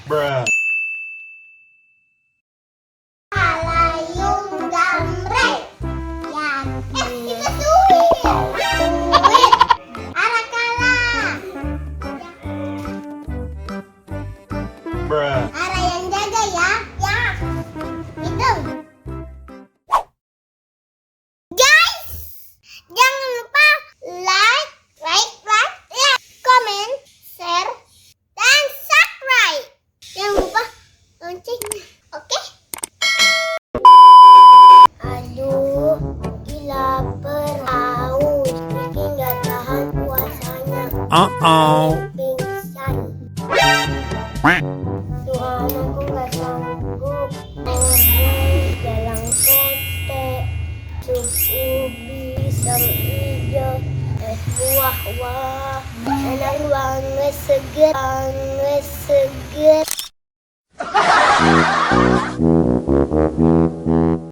Bruh. Halayung gamreng. Ya, kita sulit. Arakala. Bruh. Ara yang jaga ya. Ya. Hitung. Guys, jangan lupa like, comment, share, dan subscribe. Jangan lupa loncengnya, oke? Aduh, gila perahu, bikin gak tahan puasanya. Pingsan. Tuhan aku gak sanggup. Merebus dalam kote, sup ubi, sam hijau, es buah, enak banget seger.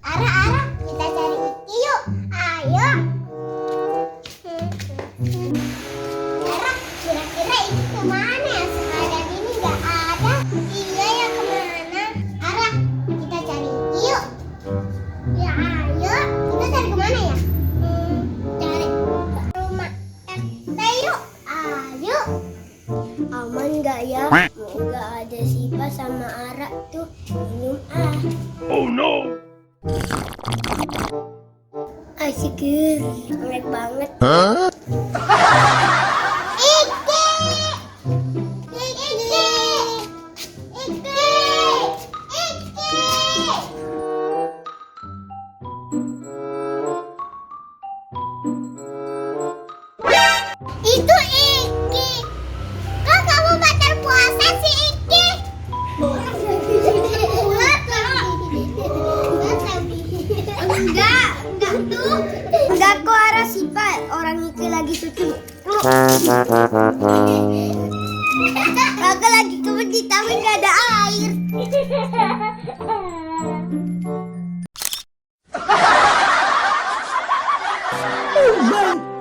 Ara, kita cari Iki yuk. Ayo. Ara, kira-kira Iki kemana ya? Sekalian ini nggak ada. Iya ya, kemana? Ara, kita cari Iki yuk. Ya ayo, kita cari kemana ya? Cari rumah RT yuk. Ayo. Aman nggak ya? Nggak ada Sipa sama Ara tuh. Minum ah. Oh no. Asik, enak banget. Huh? Iki. Itu Iki. Kok kamu batal puasa sih, Iki? Enggak tuh. Enggak kok, Ara, Sipa. Orang Iki lagi suci. Kakak lagi kebedit tapi nggak ada air. Oh my